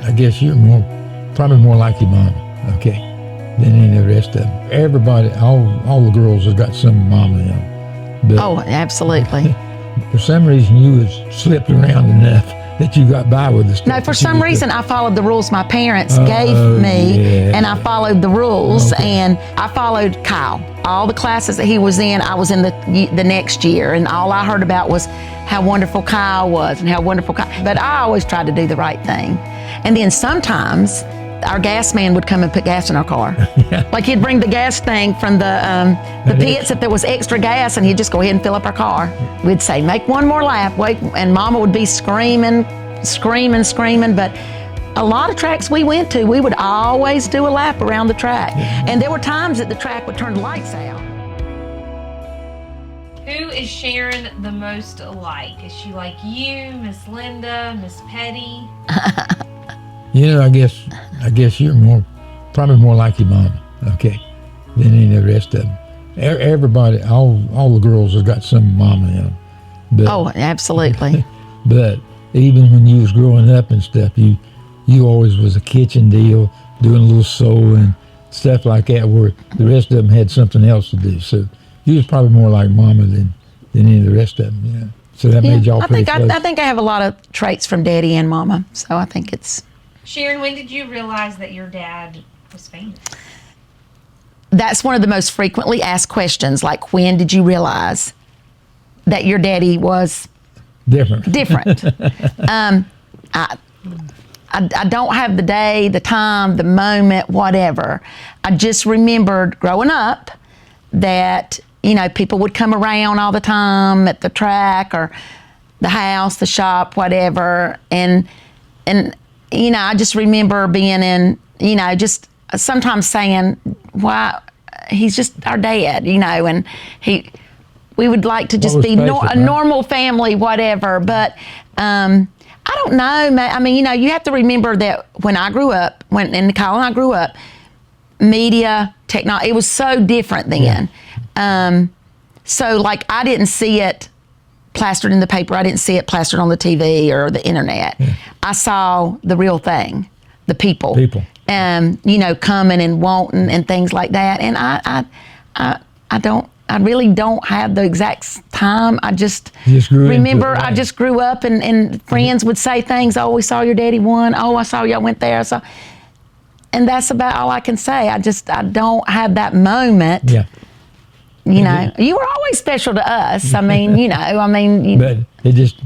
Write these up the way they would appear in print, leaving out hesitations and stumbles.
I guess you're probably more like your mama, okay, than any of the rest of them. Everybody, all the girls have got some mama in them. But Oh, absolutely. for some reason, you was slipped around enough that you got by with the stuff. No, for some reason, I followed the rules my parents gave me, and I followed the rules, and I followed Kyle. All the classes that he was in, I was in the next year, and all I heard about was how wonderful Kyle was and how wonderful Kyle. But I always tried to do the right thing. And then sometimes our gas man would come and put gas in our car. Like he'd bring the gas thing from the pits if there was extra gas, and he'd just go ahead and fill up our car. We'd say, make one more lap, wait, and Mama would be screaming. But a lot of tracks we went to, we would always do a lap around the track. And there were times that the track would turn the lights out. Who is Sharon the most like? Is she like you, Miss Linda, Miss Petty? You know, I guess you're probably more like your mama, okay, than any of the rest of them. Everybody, all the girls have got some mama in them. But, Oh, absolutely. But even when you was growing up and stuff, you always was a kitchen deal, doing a little sewing, stuff like that, where the rest of them had something else to do. So you was probably more like mama than any of the rest of them, yeah. So that made y'all pretty close. I think I have a lot of traits from Daddy and Mama, so I think it's... Sharon, when did you realize that your dad was famous? That's one of the most frequently asked questions, like, when did you realize that your daddy was different? I don't have the day, the time, the moment, whatever. I just remembered growing up that, you know, people would come around all the time at the track or the house, the shop, whatever. And you know, I just remember being in, you know, just sometimes saying, why, he's just our dad, you know, and we would like to just be a normal family, whatever. But I don't know, I mean, you know, you have to remember that when I grew up, when Nicole and I grew up, media, technology, it was so different then. Yeah. So like I didn't see it plastered in the paper. I didn't see it plastered on the TV or the internet. Yeah. I saw the real thing, the people. You know, coming and wanting and things like that. And I really don't have the exact time. I just remember I just grew up and friends would say things. Oh, we saw your daddy won. Oh, I saw y'all went there. And that's about all I can say. I don't have that moment. Yeah. You know, you were always special to us. I mean, you know, But it just,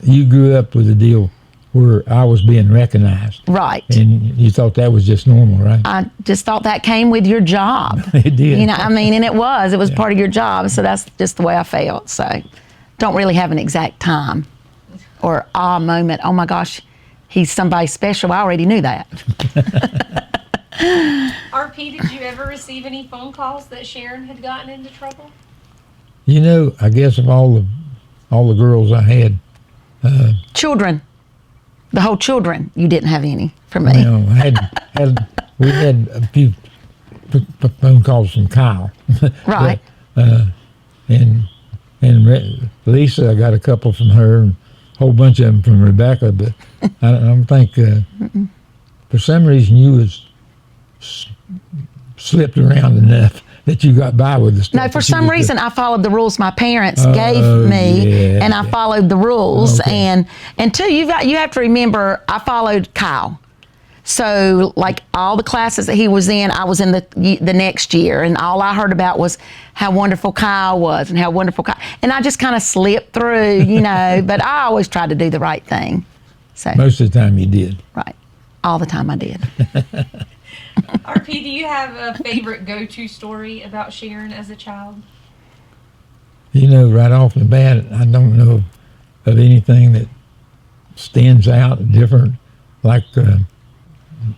you grew up with a deal where I was being recognized. Right. And you thought that was just normal, right? I just thought that came with your job. It did. You know, I mean, and it was part of your job. So that's just the way I felt. So don't really have an exact time or moment. Oh my gosh, he's somebody special. I already knew that. RP, did you ever receive any phone calls that Sharon had gotten into trouble? You know, I guess of all the girls I had, children, the whole children, you didn't have any from me. No, we had a few phone calls from Kyle. Right. But, and Lisa, I got a couple from her, and a whole bunch of them from Rebecca. But I don't think for some reason you was slipped around enough that you got by with the stuff. No, for some reason I followed the rules my parents gave me, and I followed the rules. Okay. And two, you have to remember I followed Kyle. So like all the classes that he was in, I was in the next year, and all I heard about was how wonderful Kyle was and how wonderful Kyle. And I just kind of slipped through, you know. But I always tried to do the right thing. So most of the time you did. Right, all the time I did. RP, do you have a favorite go-to story about Sharon as a child? You know, right off the bat, I don't know of anything that stands out different, like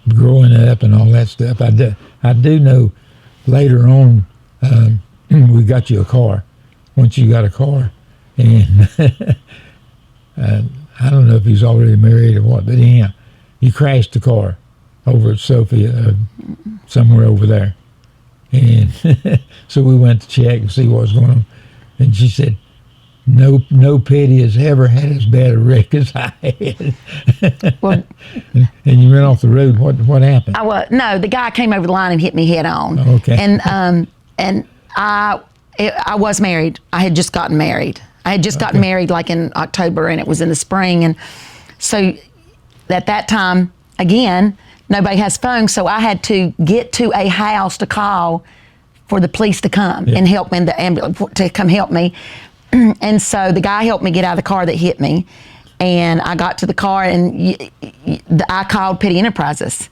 growing up and all that stuff. I do know later on we got you a car. Once you got a car, and I don't know if he's already married or what, but anyhow, you crashed the car over at Sophia, somewhere over there. And so we went to check and see what was going on. And she said, no Petty has ever had as bad a wreck as I had. Well, and you ran off the road. What happened? no, the guy came over the line and hit me head on. Okay. And I was married. I had just gotten married. I had just gotten married like in October, and it was in the spring. And so at that time, again, nobody has phones, so I had to get to a house to call for the police to come and help me, and the ambulance to come help me. And so the guy helped me get out of the car that hit me, and I got to the car, and I called Petty Enterprises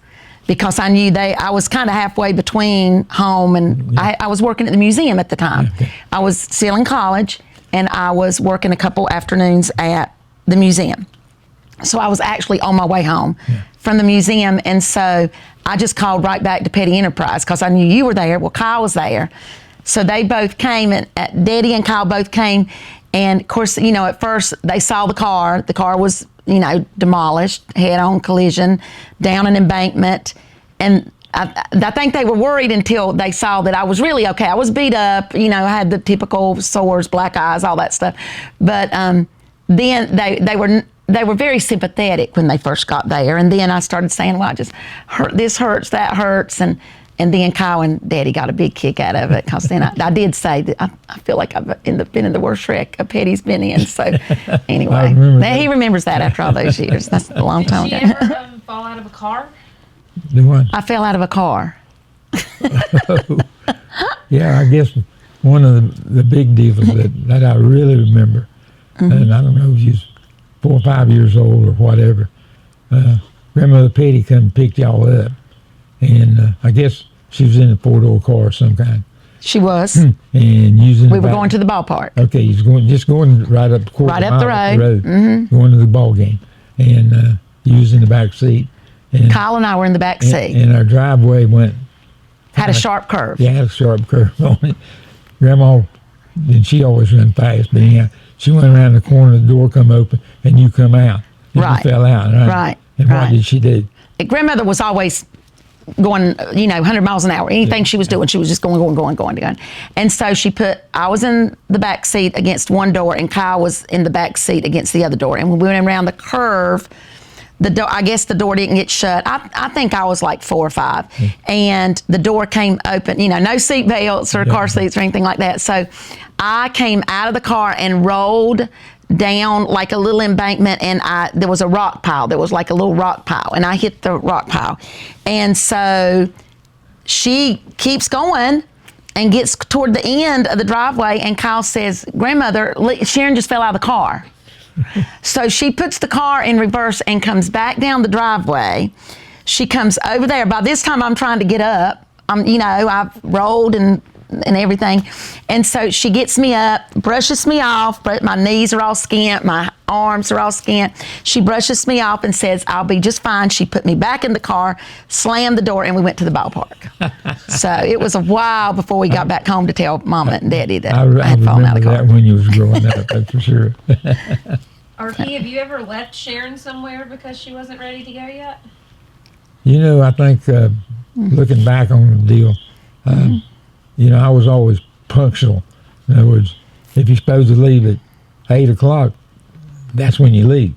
because I knew I was kind of halfway between home, and I was working at the museum at the time. Okay. I was still in college, and I was working a couple afternoons at the museum. So I was actually on my way home from the museum, and so I just called right back to Petty Enterprise because I knew you were there. Well, Kyle was there. So they both came, and Daddy and Kyle both came, and of course, at first they saw the car. The car was, demolished, head-on collision, down an embankment, and I think they were worried until they saw that I was really okay. I was beat up, I had the typical sores, black eyes, all that stuff, but then they were very sympathetic when they first got there, and then I started saying, well, I just hurt, this hurts, that hurts, and then Kyle and Daddy got a big kick out of it because then I did say that I feel like I've been in the worst wreck a Petty's been in. So anyway, he remembers that after all those years. That's a long time ago. Did you ever fall out of a car? Do what? I fell out of a car. Yeah, I guess one of the big deals that I really remember, and I don't know if you was 4 or 5 years old or whatever, Grandmother Petty come and picked y'all up, and I guess she was in a 4-door car of some kind. She was. And using We were going to the ballpark. Okay, he's going right up Right up the road. Going to the ball game, and using the back seat. And, Kyle and I were in the back seat. And our driveway Had a sharp curve. Yeah, had a sharp curve on it. Grandma, and she always ran fast, but anyhow, she went around the corner, the door come open, and you come out. And Right. You fell out, right? Right, And what right. did she do? Grandmother was always going, 100 miles an hour. Anything she was doing, she was just going. And so I was in the back seat against one door, and Kyle was in the back seat against the other door. And when we went around the curve, I guess the door didn't get shut. I think I was like 4 or 5. And the door came open, no seat belts or car seats or anything like that. So I came out of the car and rolled down like a little embankment, and there was a rock pile. There was like a little rock pile, and I hit the rock pile. And so she keeps going and gets toward the end of the driveway, and Kyle says, Grandmother, Sharon just fell out of the car. So she puts the car in reverse and comes back down the driveway. She comes over there. By this time, I'm trying to get up. I've rolled and everything. And so she gets me up, brushes me off, but my knees are all skint, my arms are all skint. She brushes me off and says, I'll be just fine. She put me back in the car, slammed the door, and we went to the ballpark. So it was a while before we got back home to tell Mama and Daddy that I had fallen out of the car. I remember that when you was growing up, that's for sure. RP, have you ever left Sharon somewhere because she wasn't ready to go yet? I think looking back on the deal, I was always punctual. In other words, if you're supposed to leave at 8 o'clock, that's when you leave.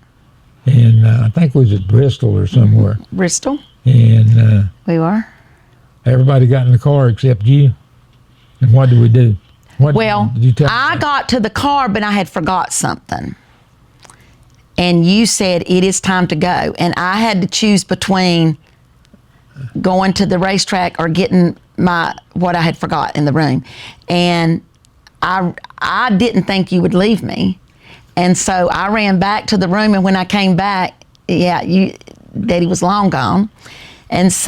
And I think it was at Bristol or somewhere. Bristol? And We were. Everybody got in the car except you. And what did we do? Well, did you tell I got to the car, but I had forgot something. And you said, it is time to go. And I had to choose between going to the racetrack or getting what I had forgot in the room. And I didn't think you would leave me. And so I ran back to the room, and when I came back, Daddy was long gone. And so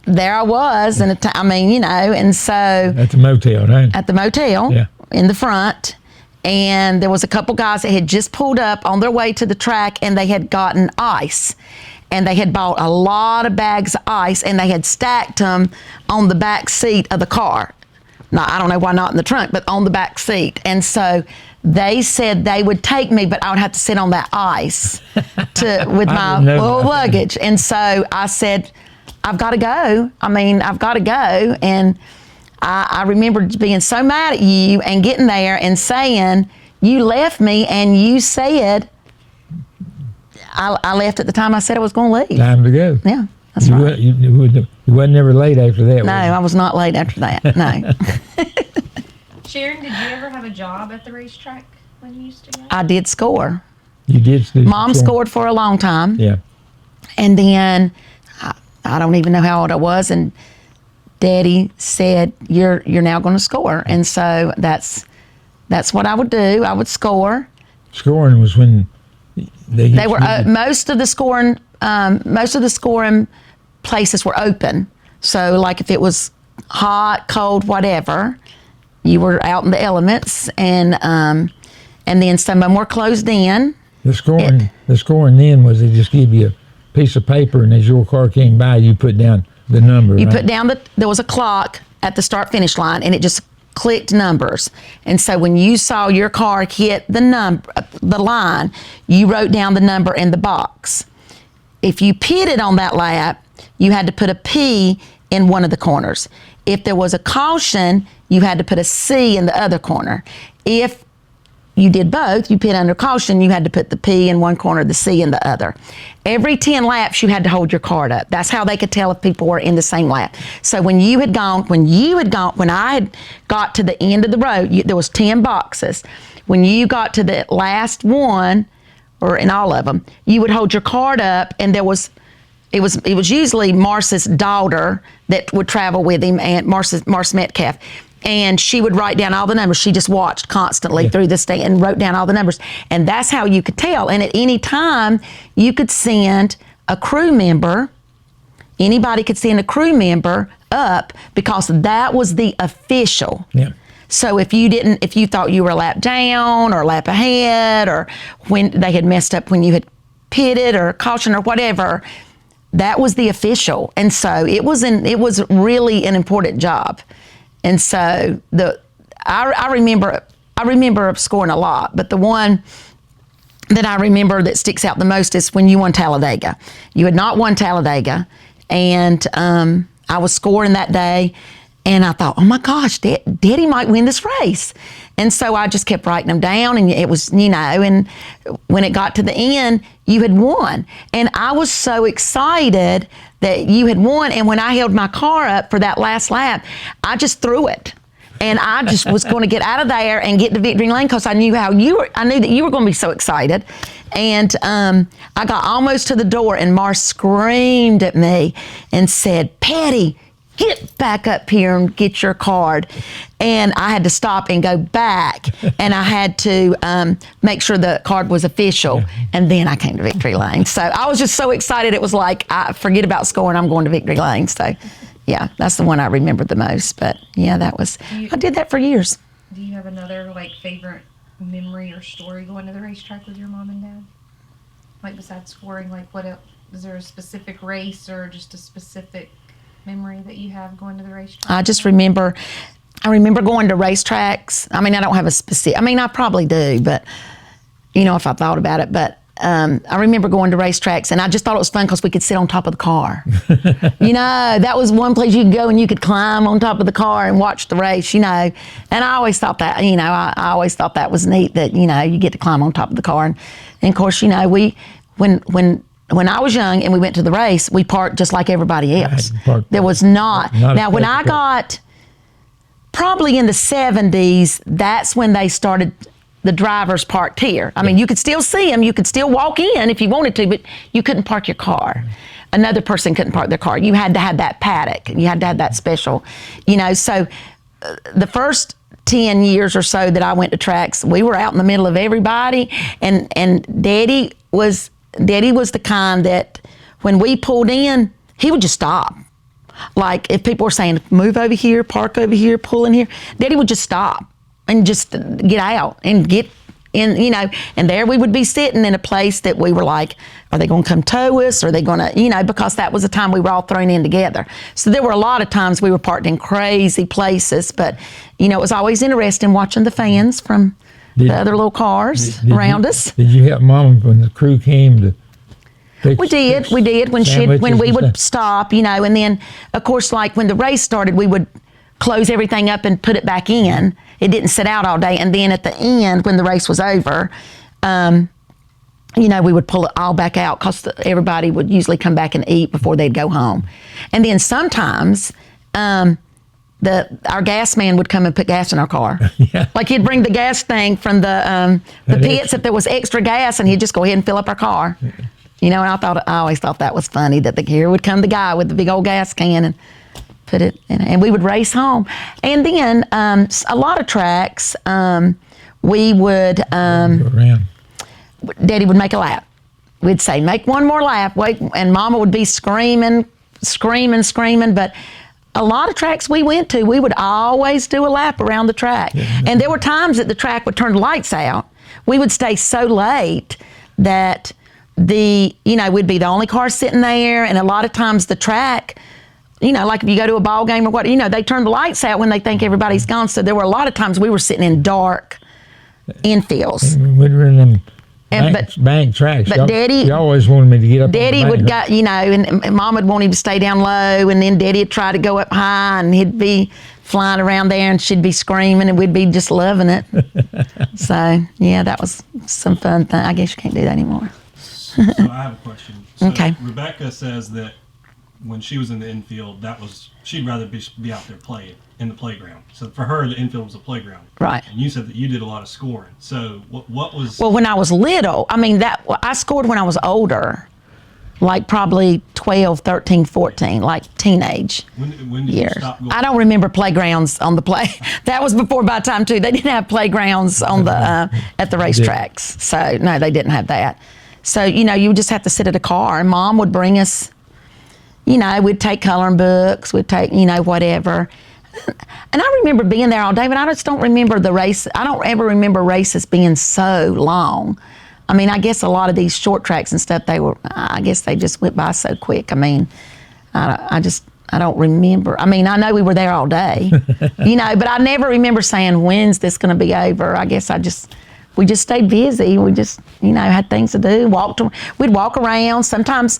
there I was, and and so. At the motel, right? At the motel, Yeah. in the front. And there was a couple guys that had just pulled up on their way to the track, and they had gotten ice. And they had bought a lot of bags of ice, and they had stacked them on the back seat of the car. Now, I don't know why not in the trunk, but on the back seat. And so they said they would take me, but I would have to sit on that ice with my little luggage. And so I said, I've got to go. I've got to go. And I remember being so mad at you and getting there and saying, you left me and you said, I left at the time I said I was going to leave. Time to go. Yeah, that's You, right. you wasn't never late after that. No, I was not late after that. No. Sharon, did you ever have a job at the racetrack when you used to go? I did score. You did. Mom scored for a long time. Yeah. And then I don't even know how old I was, and Daddy said, "You're now going to score." And so that's what I would do. I would score. Scoring was when They were most of the scoring places were open. So like if it was hot, cold, whatever, you were out in the elements, and then some of them were closed in. The scoring then was they just give you a piece of paper, and as your car came by, you put down the number. You right? put down there was a clock at the start finish line, and it just clicked numbers. And so when you saw your car hit the line, you wrote down the number in the box. If you pitted on that lap, you had to put a P in one of the corners. If there was a caution, you had to put a C in the other corner. If you did both, you pit under caution, you had to put the P in one corner, the C in the other. Every 10 laps, you had to hold your card up. That's how they could tell if people were in the same lap. So when I had got to the end of the road, there was 10 boxes. When you got to the last one, or in all of them, you would hold your card up, and it was usually Marce's daughter that would travel with him, and Marce Metcalf. And she would write down all the numbers. She just watched constantly through the stand and wrote down all the numbers. And that's how you could tell. And at any time, you could send a crew member, anybody could send a crew member up, because that was the official. Yeah. So if you thought you were a lap down or a lap ahead, or when they had messed up when you had pitted or caution or whatever, that was the official. And so it was really an important job. And so I remember scoring a lot, but the one that I remember that sticks out the most is when you won Talladega. You had not won Talladega, and I was scoring that day, and I thought, oh my gosh, Daddy might win this race. And so I just kept writing them down, and it was, and when it got to the end, you had won. And I was so excited that you had won, and when I held my car up for that last lap, I just threw it. And I just was going to get out of there and get to victory lane, because I knew I knew that you were going to be so excited. And I got almost to the door, and Marce screamed at me and said, "Patty, get back up here and get your card." And I had to stop and go back, and I had to make sure the card was official, and then I came to victory lane. So I was just so excited. It was like, I forget about scoring, I'm going to victory lane. So yeah, that's the one I remember the most. But yeah, I did that for years. Do you have another favorite memory or story going to the racetrack with your mom and dad? Like besides scoring, what else? Is there a specific race or just a specific memory that you have going to the racetrack? I remember going to racetracks. I mean, I don't have a specific, I probably do, but if I thought about it, but I remember going to racetracks, and I just thought it was fun because we could sit on top of the car. That was one place you could go and you could climb on top of the car and watch the race, and I always thought that, I always thought that was neat that, you get to climb on top of the car. And of course, when I was young and we went to the race, we parked just like everybody else. There was not now, when I got probably in the 70s, that's when they started the drivers parked here. I mean, you could still see them. You could still walk in if you wanted to, but you couldn't park your car. Another person couldn't park their car. You had to have that paddock. You had to have that special, So the first 10 years or so that I went to tracks, we were out in the middle of everybody, and Daddy was the kind that when we pulled in, he would just stop. Like if people were saying, move over here, park over here, pull in here, Daddy would just stop and just get out and get in, and there we would be sitting in a place that we were like, are they going to come tow us? Are they going to, because that was the time we were all thrown in together. So there were a lot of times we were parked in crazy places, but, it was always interesting watching the fans from the other little cars around us. Did you help Mom when the crew came to fix? We did when we would stop, and then of course, like when the race started, we would close everything up and put it back in. It didn't sit out all day. And then at the end, when the race was over, we would pull it all back out because everybody would usually come back and eat before they'd go home. And then sometimes our gas man would come and put gas in our car. Yeah. Like he'd bring the gas thing from the pits if there was extra gas, and he'd just go ahead and fill up our car. And I always thought that was funny that here would come the guy with the big old gas can and put it in, and we would race home. And then a lot of tracks, we would, Go around. Daddy would make a lap. We'd say, make one more lap, wait, and Mama would be screaming. But a lot of tracks we went to, we would always do a lap around the track. Yeah. And there were times that the track would turn the lights out. We would stay so late that we'd be the only car sitting there, and a lot of times the track, like if you go to a ball game or what, they turn the lights out when they think everybody's gone. So there were a lot of times we were sitting in dark infields. We were in them bank tracks. But Daddy, you always wanted me to get up. Daddy would go, and Mom would want him to stay down low, and then Daddy would try to go up high, and he'd be flying around there, and she'd be screaming, and we'd be just loving it. So yeah, that was some fun thing. I guess you can't do that anymore. So I have a question. So Okay. Rebecca says that when she was in the infield, she'd rather be out there playing in the playground. So for her, the infield was a playground. Right. And you said that you did a lot of scoring. So what was? Well, when I was little, I scored when I was older, like probably 12, 13, 14, like teenage When did years. you stop going? I don't remember playgrounds on the play. That was before my time too. They didn't have playgrounds on the at the racetracks. So no, they didn't have that. So you would just have to sit at a car, and Mom would bring us. We'd take coloring books. We'd take whatever. And I remember being there all day, but I just don't remember the race. I don't ever remember races being so long. I mean, I guess a lot of these short tracks and stuff, I guess they just went by so quick. I mean, I don't remember. I mean, I know we were there all day, but I never remember saying, when's this going to be over? I guess we just stayed busy. We just, had things to do. We'd walk around. Sometimes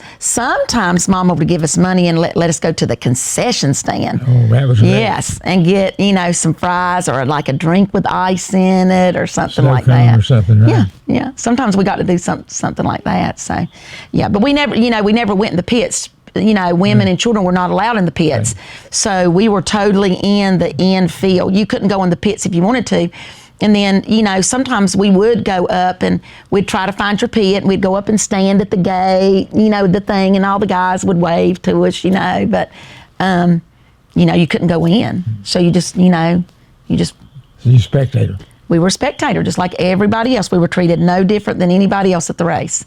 Mama would give us money and let us go to the concession stand. Oh, that was great. Yes, and get, some fries or like a drink with ice in it or something like Snow cone that. or something, right? Yeah. Sometimes we got to do something like that. So, yeah, but we never went in the pits. Women and children were not allowed in the pits. Right. So we were totally in the infield. You couldn't go in the pits if you wanted to. And then, sometimes we would go up and we'd try to find your pit, and we'd go up and stand at the gate, the thing, and all the guys would wave to us, but, you couldn't go in. So you just. So you spectator. We were spectator, just like everybody else. We were treated no different than anybody else at the race,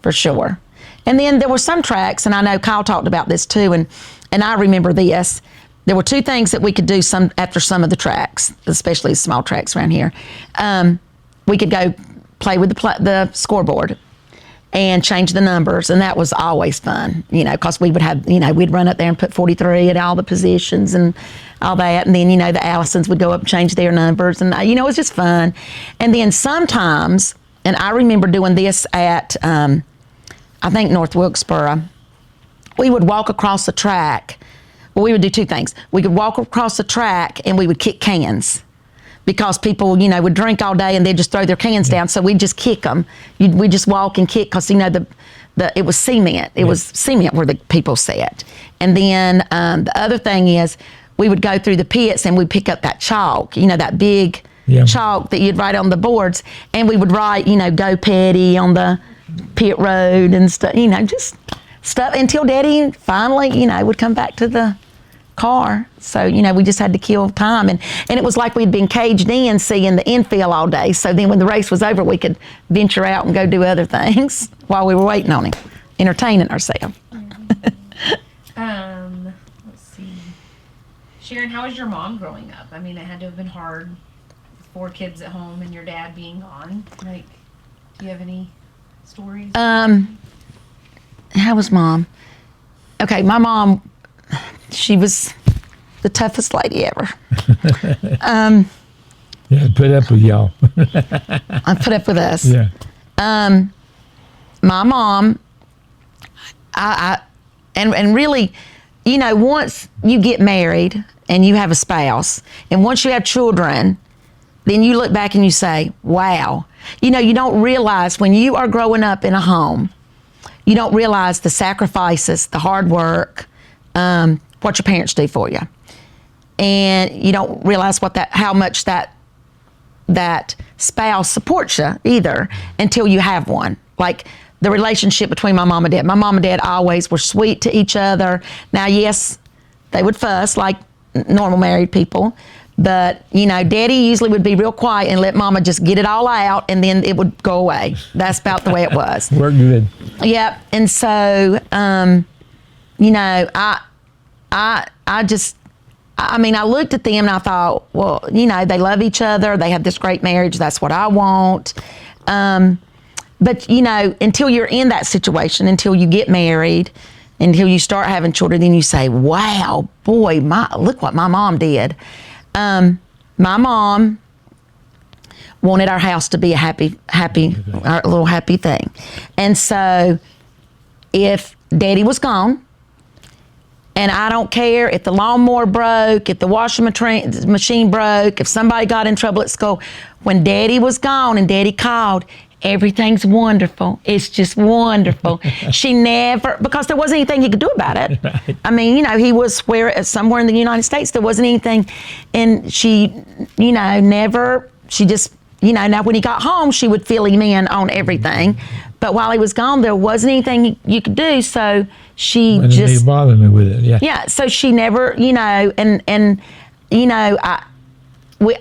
for sure. And then there were some tracks, and I know Kyle talked about this too, and I remember this. There were two things that we could do after some of the tracks, especially small tracks around here. We could go play with the scoreboard and change the numbers, and that was always fun, because we would have, we'd run up there and put 43 at all the positions and all that, and then, the Allisons would go up and change their numbers, and, it was just fun. And then sometimes, and I remember doing this at, I think North Wilkesboro, we would walk across the track. Well, we would do two things. We could walk across the track and we would kick cans because people, would drink all day and they'd just throw their cans down. So we'd just kick them. We'd just walk and kick because, it was cement. It was cement where the people sat. And then the other thing is we would go through the pits and we'd pick up that chalk, that big chalk that you'd write on the boards. And we would write, go Petty on the pit road and stuff, just stuff until Daddy finally, would come back to the car. So, we just had to kill time. And it was like we'd been caged in seeing the infield all day. So then when the race was over, we could venture out and go do other things while we were waiting on him, entertaining ourselves. Let's see. Sharon, how was your mom growing up? I mean, it had to have been hard with 4 kids at home and your dad being gone. Like, do you have any stories? How was Mom? Okay, my mom, she was the toughest lady ever. Yeah, put up with y'all. I put up with us. Yeah. My mom, and really, once you get married, and you have a spouse, and once you have children, then you look back and you say, wow. You know, you don't realize when you are growing up in a home, you don't realize the sacrifices, the hard work, what your parents do for you. And you don't realize how much that spouse supports you either until you have one. Like the relationship between my mom and dad. My mom and dad always were sweet to each other. Now, yes, they would fuss like normal married people, but you know, Daddy usually would be real quiet and let Mama just get it all out, and then it would go away. That's about the way it was. Worked good. Yep. And so, you know, I looked at them and I thought, well, you know, they love each other. They have this great marriage. That's what I want. But, you know, until you're in that situation, until you get married, until you start having children, then you say, wow, boy, look what my mom did. My mom wanted our house to be a happy, our little happy thing. And so if Daddy was gone, and I don't care if the lawnmower broke, if the washing machine broke, if somebody got in trouble at school, when Daddy was gone and Daddy called, everything's wonderful. It's just wonderful. She never, because there wasn't anything he could do about it. Right. I mean, you know, he was somewhere in the United States. There wasn't anything, and she, you know, never. She just, you know, now when he got home, she would fill him in on everything. But while he was gone, there wasn't anything you could do. So she just didn't bother me with it. Yeah. Yeah. So she never, you know, and you know,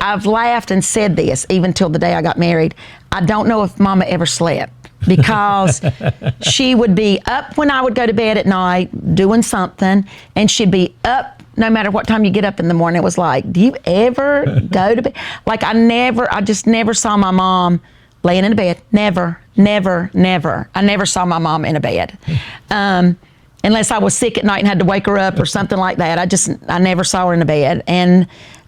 I've laughed and said this even till the day I got married. I don't know if Mama ever slept, because she would be up when I would go to bed at night doing something, and she'd be up no matter what time you get up in the morning. It was like, do you ever go to bed? Like I just never saw my mom laying in a bed. Never. I never saw my mom in a bed. Unless I was sick at night and had to wake her up or something like that. I never saw her in a bed. And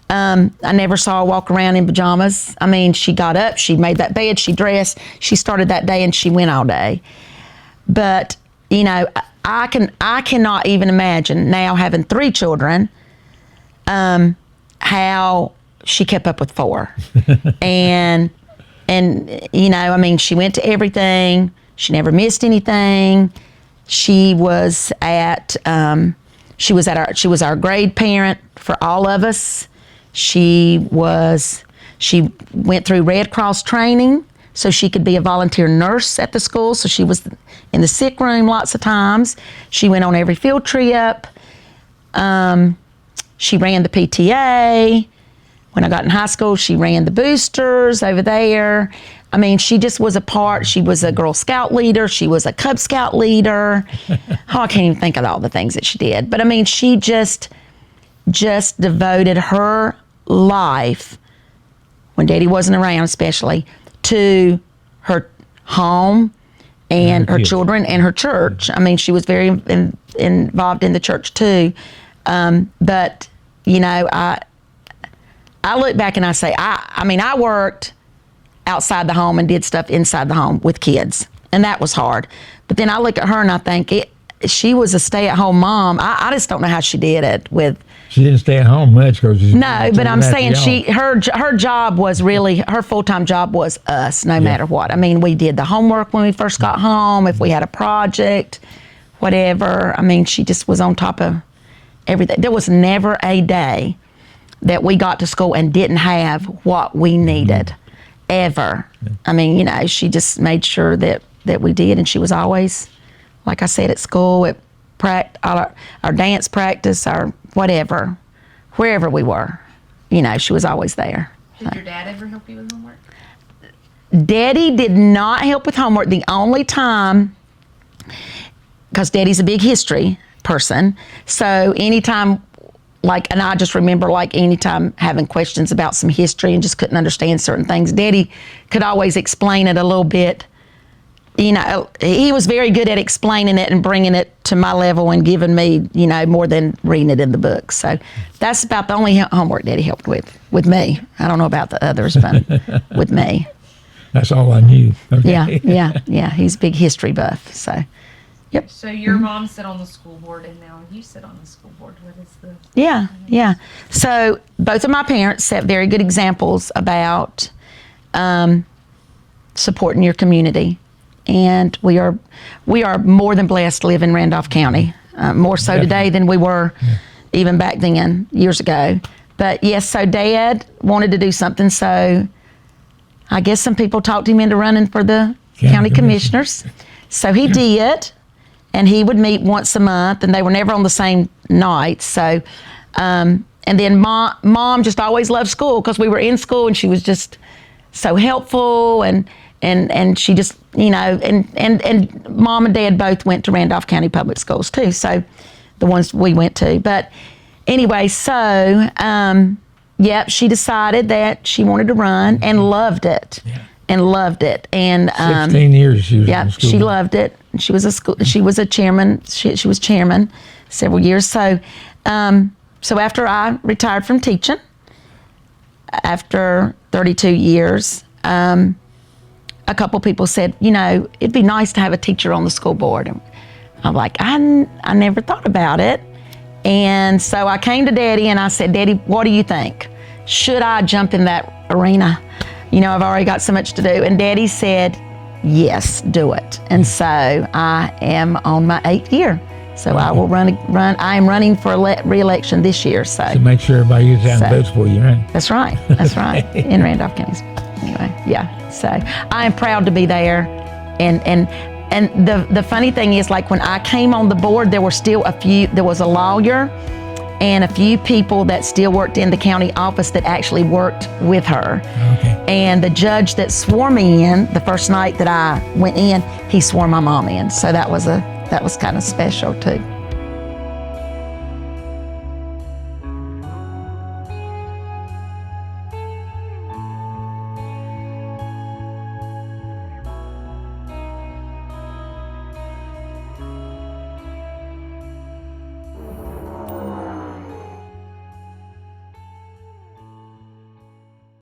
I never saw her walk around in pajamas. I mean, she got up, she made that bed, she dressed, she started that day, and she went all day. But, you know, I cannot even imagine now, having 3 children, how she kept up with 4. And you know, I mean, she went to everything. She never missed anything. She was our grade parent for all of us. She went through Red Cross training so she could be a volunteer nurse at the school. So she was in the sick room lots of times. She went on every field trip. She ran the PTA. When I got in high school, she ran the boosters over there. I mean, she just was a part. She was a Girl Scout leader. She was a Cub Scout leader. Oh, I can't even think of all the things that she did. But I mean, she just devoted her life, when Daddy wasn't around especially, to her home and her children and her church. I mean, she was very involved in the church too. But, you know, I look back and I say, I mean, I worked outside the home and did stuff inside the home with kids, and that was hard. But then I look at her and I think she was a stay-at-home mom. I just don't know how she did it with. She didn't stay at home much because no, but I'm saying her job was really, her full-time job was us, no matter what. I mean, we did the homework when we first got home. If we had a project, whatever. I mean, she just was on top of everything. There was never a day that we got to school and didn't have what we needed, ever. Yeah. I mean, you know, she just made sure that we did, and she was always, like I said, at school, at our dance practice, our whatever, wherever we were, you know, she was always there. Did your dad ever help you with homework? Daddy did not help with homework. The only time, because Daddy's a big history person, so anytime, like, and I just remember, like, anytime having questions about some history and just couldn't understand certain things, Daddy could always explain it a little bit. You know, he was very good at explaining it and bringing it to my level and giving me, you know, more than reading it in the book. So that's about the only homework Daddy helped with me. I don't know about the others, but with me. That's all I knew. Okay. Yeah. He's a big history buff. So, Yep. So your mom sit on the school board, and now you sit on the school board. What is the? Yeah. So both of my parents set very good examples about supporting your community, and we are more than blessed to live in Randolph County. More so today than we were even back then, years ago. But yes, so Dad wanted to do something, so I guess some people talked him into running for the county commissioners. So he did, and he would meet once a month, and they were never on the same night. So, and then mom just always loved school because we were in school, and she was just so helpful, and she just, and Mom and Dad both went to Randolph County Public Schools too. So the ones we went to, but anyway, so she decided that she wanted to run and loved it. And loved it. And 16 years she was in school. She loved it. She was a chairman. She was chairman several years. So so after I retired from teaching, after 32 years, a couple people said, it'd be nice to have a teacher on the school board. And I'm like, I never thought about it. And so I came to Daddy and I said, Daddy, what do you think? Should I jump in that arena? I've already got so much to do. And Daddy said, yes, do it. And so I am on my 8th year. So I will run. I am running for re-election this year. So make sure everybody gets out and votes for you, right? That's right. That's right. In Randolph County. Anyway, yeah. So I am proud to be there. And the funny thing is, like when I came on the board, there were still there was a lawyer and a few people that still worked in the county office that actually worked with her. Okay. And the judge that swore me in the first night that I went in, he swore my mom in. So that was kind of special too.